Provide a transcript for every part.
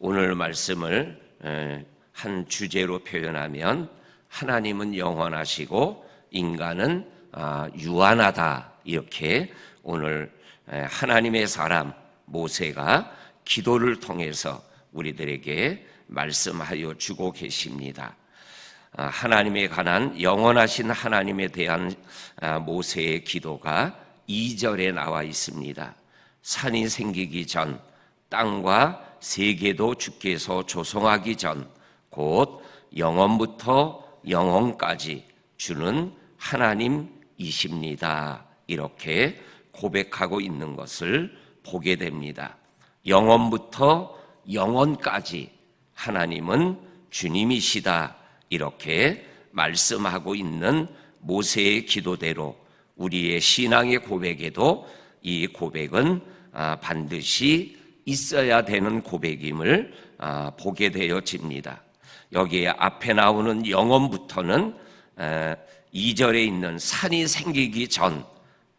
오늘 말씀을 한 주제로 표현하면 하나님은 영원하시고 인간은 유한하다, 이렇게 오늘 하나님의 사람 모세가 기도를 통해서 우리들에게 말씀하여 주고 계십니다. 하나님에 관한 영원하신 하나님에 대한 모세의 기도가 2절에 나와 있습니다. 산이 생기기 전, 땅과 세계도 주께서 조성하기 전, 곧 영원부터 영원까지 주는 하나님이십니다. 이렇게 고백하고 있는 것을 보게 됩니다. 영원부터 영원까지 하나님은 주님이시다, 이렇게 말씀하고 있는 모세의 기도대로 우리의 신앙의 고백에도 이 고백은 반드시 있어야 되는 고백임을 보게 되어집니다. 여기에 앞에 나오는 영원부터는 2절에 있는 산이 생기기 전,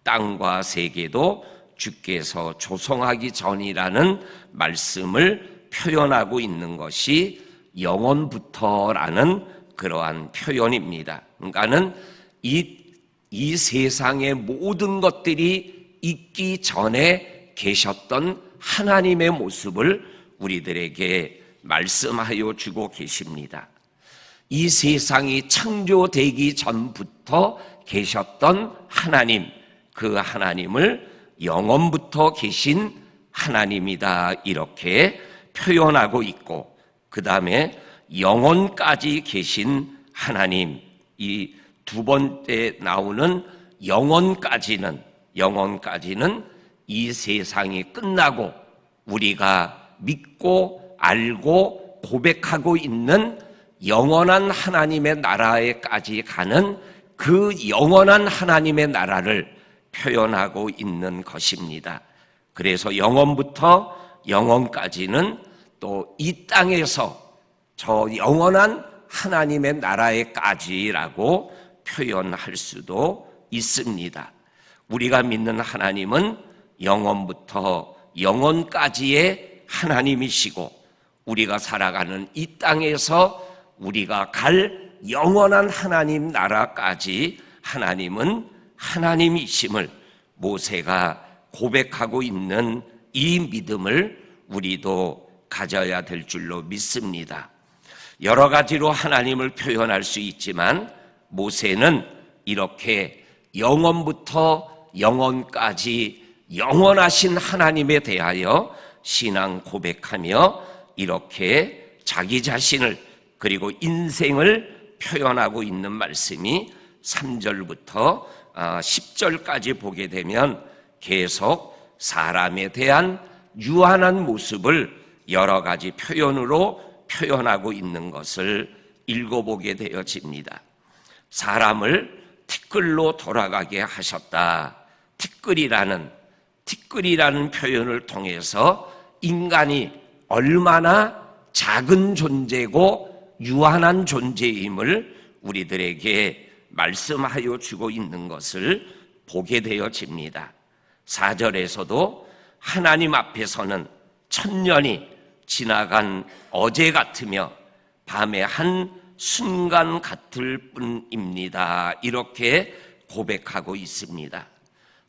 땅과 세계도 주께서 조성하기 전이라는 말씀을 표현하고 있는 것이 영원부터라는 그러한 표현입니다. 그러니까는 이 세상의 모든 것들이 있기 전에 계셨던 하나님의 모습을 우리들에게 말씀하여 주고 계십니다. 이 세상이 창조되기 전부터 계셨던 하나님, 그 하나님을 영원부터 계신 하나님이다, 이렇게 표현하고 있고, 그 다음에 영원까지 계신 하나님, 이 두 번째 나오는 영원까지는 이 세상이 끝나고 우리가 믿고 알고 고백하고 있는 영원한 하나님의 나라에까지 가는 그 영원한 하나님의 나라를 표현하고 있는 것입니다. 그래서 영원부터 영원까지는 또 이 땅에서 저 영원한 하나님의 나라에까지라고 표현할 수도 있습니다. 우리가 믿는 하나님은 영원부터 영원까지의 하나님이시고, 우리가 살아가는 이 땅에서 우리가 갈 영원한 하나님 나라까지 하나님은 하나님이심을 모세가 고백하고 있는 이 믿음을 우리도 가져야 될 줄로 믿습니다. 여러 가지로 하나님을 표현할 수 있지만 모세는 이렇게 영원부터 영원까지 영원하신 하나님에 대하여 신앙 고백하며 이렇게 자기 자신을 그리고 인생을 표현하고 있는 말씀이 3절부터 10절까지 보게 되면 계속 사람에 대한 유한한 모습을 여러 가지 표현으로 표현하고 있는 것을 읽어보게 되어집니다. 사람을 티끌로 돌아가게 하셨다. 티끌이라는 표현을 통해서 인간이 얼마나 작은 존재고 유한한 존재임을 우리들에게 말씀하여 주고 있는 것을 보게 되어집니다. 4절에서도 하나님 앞에서는 천년이 지나간 어제 같으며 밤의 한 순간 같을 뿐입니다, 이렇게 고백하고 있습니다.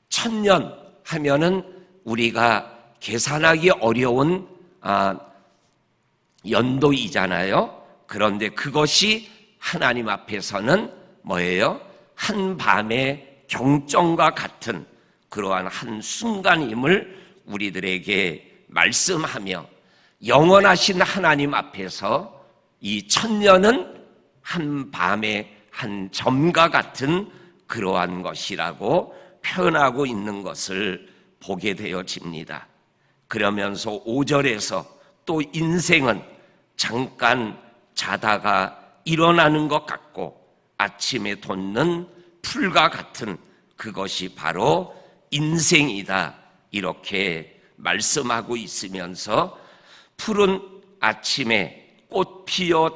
천년 하면은 우리가 계산하기 어려운 연도이잖아요. 그런데 그것이 하나님 앞에서는 뭐예요? 한 밤의 경정과 같은 그러한 한 순간임을 우리들에게 말씀하며, 영원하신 하나님 앞에서 이 천년은 한 밤의 한 점과 같은 그러한 것이라고 표현하고 있는 것을 보게 되어집니다. 그러면서 5절에서 또 인생은 잠깐 자다가 일어나는 것 같고 아침에 돋는 풀과 같은 그것이 바로 인생이다, 이렇게 말씀하고 있으면서 푸른 아침에 꽃 피어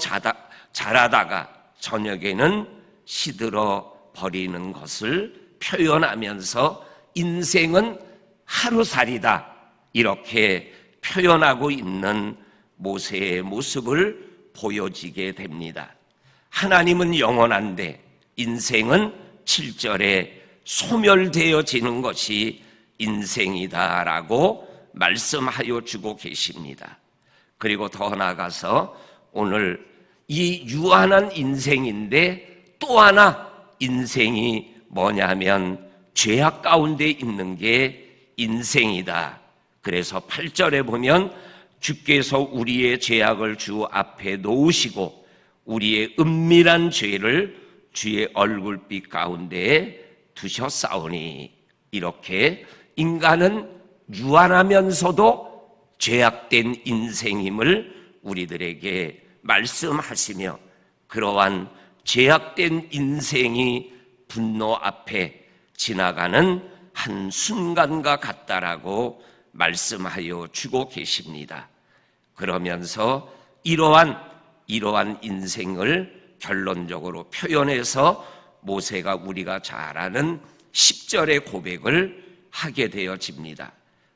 자라다가 저녁에는 시들어 버리는 것을 표현하면서 인생은 하루살이다, 이렇게 표현하고 있는 모세의 모습을 보여지게 됩니다. 하나님은 영원한데 인생은 7절에 소멸되어지는 것이 인생이다라고 말씀하여 주고 계십니다. 그리고 더 나아가서 오늘 이 유한한 인생인데 또 하나 인생이 뭐냐면 죄악 가운데 있는 게 인생이다. 그래서 8절에 보면 주께서 우리의 죄악을 주 앞에 놓으시고 우리의 은밀한 죄를 주의 얼굴빛 가운데에 두셨사오니, 이렇게 인간은 유한하면서도 죄악된 인생임을 우리들에게 말씀하시며, 그러한 죄악된 인생이 분노 앞에 지나가는 한 순간과 같다라고 말씀하여 주고 계십니다. 그러면서 이러한 인생을 결론적으로 표현해서 모세가 우리가 잘 아는 10절의 고백을 하게 되어집니다.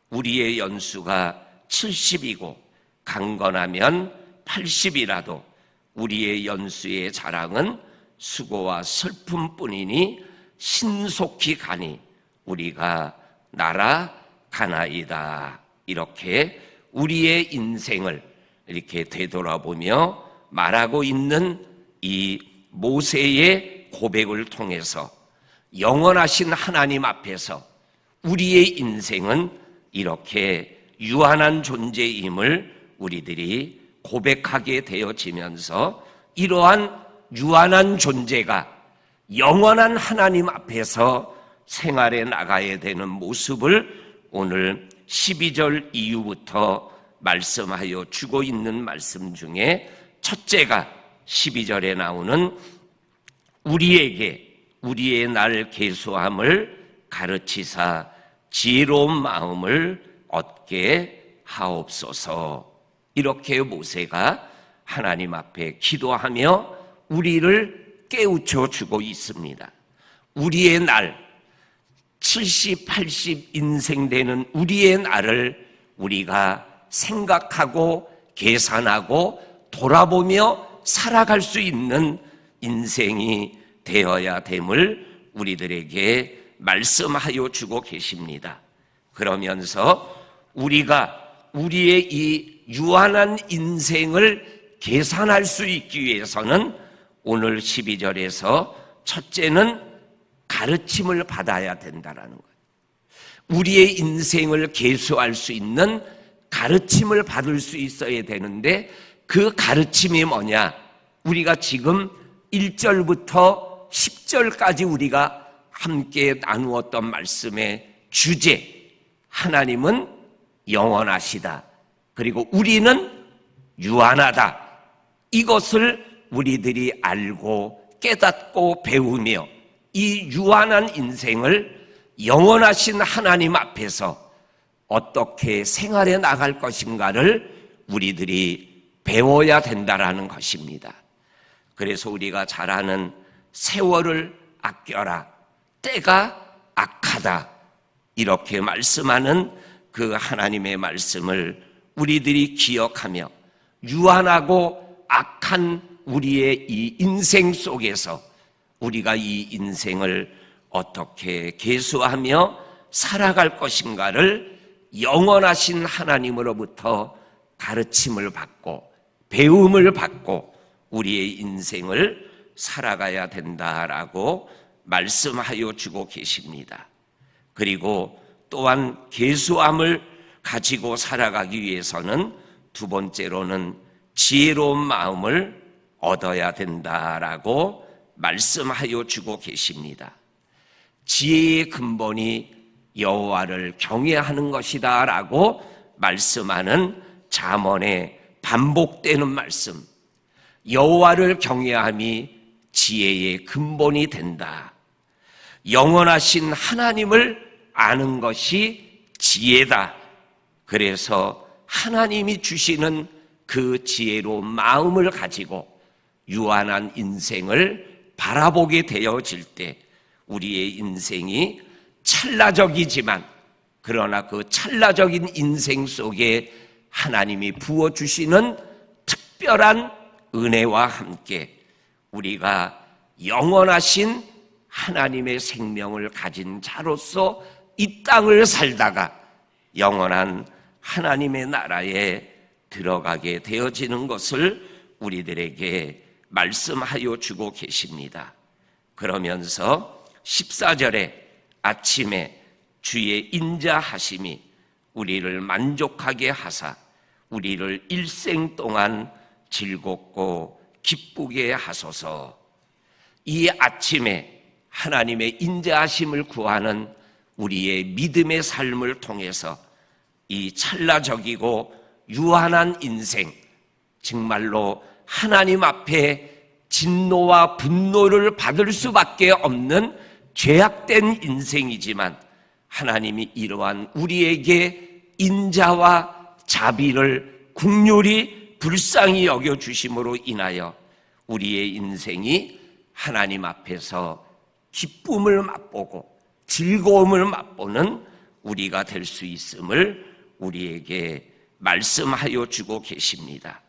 우리의 연수가 70이고 강건하면 80이라도 우리의 연수의 자랑은 수고와 슬픔뿐이니 신속히 가니 우리가 날아가나이다. 이렇게 우리의 인생을 이렇게 되돌아보며 말하고 있는 이 모세의 고백을 통해서 영원하신 하나님 앞에서 우리의 인생은 이렇게 유한한 존재임을 우리들이 고백하게 되어지면서, 이러한 유한한 존재가 영원한 하나님 앞에서 생활해 나가야 되는 모습을 오늘 12절 이후부터 말씀하여 주고 있는 말씀 중에 첫째가 12절에 나오는 우리에게 우리의 날 계수함을 가르치사 지혜로운 마음을 얻게 하옵소서. 이렇게 모세가 하나님 앞에 기도하며 우리를 깨우쳐 주고 있습니다. 우리의 날 70, 80 인생 되는 우리의 날을 우리가 생각하고 계산하고 돌아보며 살아갈 수 있는 인생이 되어야 됨을 우리들에게 말씀하여 주고 계십니다. 그러면서 우리가 우리의 이 유한한 인생을 계산할 수 있기 위해서는 오늘 12절에서 첫째는 가르침을 받아야 된다는 거예요. 우리의 인생을 계수할 수 있는 가르침을 받을 수 있어야 되는데, 그 가르침이 뭐냐? 우리가 지금 1절부터 10절까지 우리가 함께 나누었던 말씀의 주제, 하나님은 영원하시다, 그리고 우리는 유한하다, 이것을 우리들이 알고 깨닫고 배우며 이 유한한 인생을 영원하신 하나님 앞에서 어떻게 생활해 나갈 것인가를 우리들이 배워야 된다라는 것입니다. 그래서 우리가 잘 아는 세월을 아껴라, 때가 악하다, 이렇게 말씀하는 그 하나님의 말씀을 우리들이 기억하며 유한하고 악한 우리의 이 인생 속에서 우리가 이 인생을 어떻게 계수하며 살아갈 것인가를 영원하신 하나님으로부터 가르침을 받고 배움을 받고 우리의 인생을 살아가야 된다라고 말씀하여 주고 계십니다. 그리고 또한 계수함을 가지고 살아가기 위해서는 두 번째로는 지혜로운 마음을 얻어야 된다라고 말씀하여 주고 계십니다. 지혜의 근본이 여호와를 경외하는 것이다라고 말씀하는 잠언에 반복되는 말씀, 여호와를 경외함이 지혜의 근본이 된다. 영원하신 하나님을 아는 것이 지혜다. 그래서 하나님이 주시는 그 지혜로운 마음을 가지고 유한한 인생을 바라보게 되어질 때 우리의 인생이 찰나적이지만, 그러나 그 찰나적인 인생 속에 하나님이 부어주시는 특별한 은혜와 함께 우리가 영원하신 하나님의 생명을 가진 자로서 이 땅을 살다가 영원한 하나님의 나라에 들어가게 되어지는 것을 우리들에게 말씀하여 주고 계십니다. 그러면서 14절에 아침에 주의 인자하심이 우리를 만족하게 하사 우리를 일생 동안 즐겁고 기쁘게 하소서. 이 아침에 하나님의 인자하심을 구하는 우리의 믿음의 삶을 통해서 이 찰나적이고 유한한 인생, 정말로 하나님 앞에 진노와 분노를 받을 수밖에 없는 죄악된 인생이지만 하나님이 이러한 우리에게 인자와 자비를 긍휼히 불쌍히 여겨주심으로 인하여 우리의 인생이 하나님 앞에서 기쁨을 맛보고 즐거움을 맛보는 우리가 될 수 있음을 우리에게 말씀하여 주고 계십니다.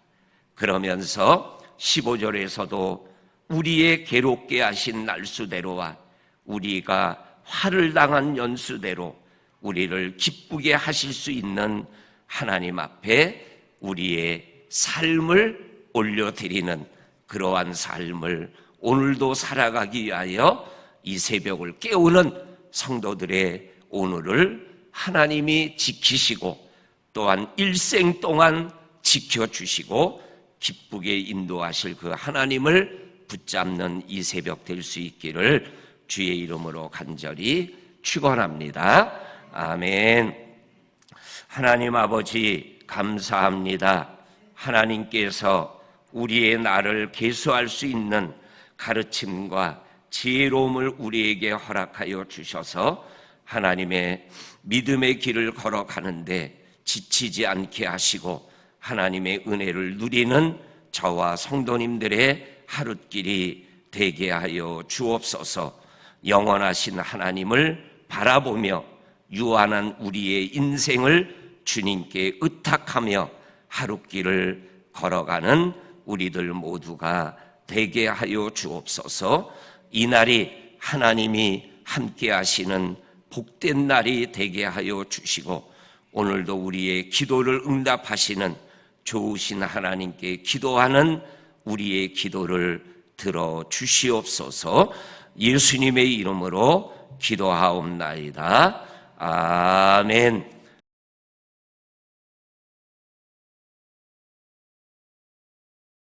그러면서 15절에서도 우리의 괴롭게 하신 날수대로와 우리가 화를 당한 연수대로 우리를 기쁘게 하실 수 있는 하나님 앞에 우리의 삶을 올려드리는 그러한 삶을 오늘도 살아가기 위하여 이 새벽을 깨우는 성도들의 오늘을 하나님이 지키시고 또한 일생 동안 지켜주시고 기쁘게 인도하실 그 하나님을 붙잡는 이 새벽 될 수 있기를 주의 이름으로 간절히 축원합니다. 아멘. 하나님 아버지 감사합니다. 하나님께서 우리의 날을 계수할 수 있는 가르침과 지혜로움을 우리에게 허락하여 주셔서 하나님의 믿음의 길을 걸어가는데 지치지 않게 하시고 하나님의 은혜를 누리는 저와 성도님들의 하룻길이 되게 하여 주옵소서. 영원하신 하나님을 바라보며 유한한 우리의 인생을 주님께 의탁하며 하룻길을 걸어가는 우리들 모두가 되게 하여 주옵소서. 이 날이 하나님이 함께 하시는 복된 날이 되게 하여 주시고 오늘도 우리의 기도를 응답하시는 좋으신 하나님께 기도하는 우리의 기도를 들어 주시옵소서. 예수님의 이름으로 기도하옵나이다. 아멘.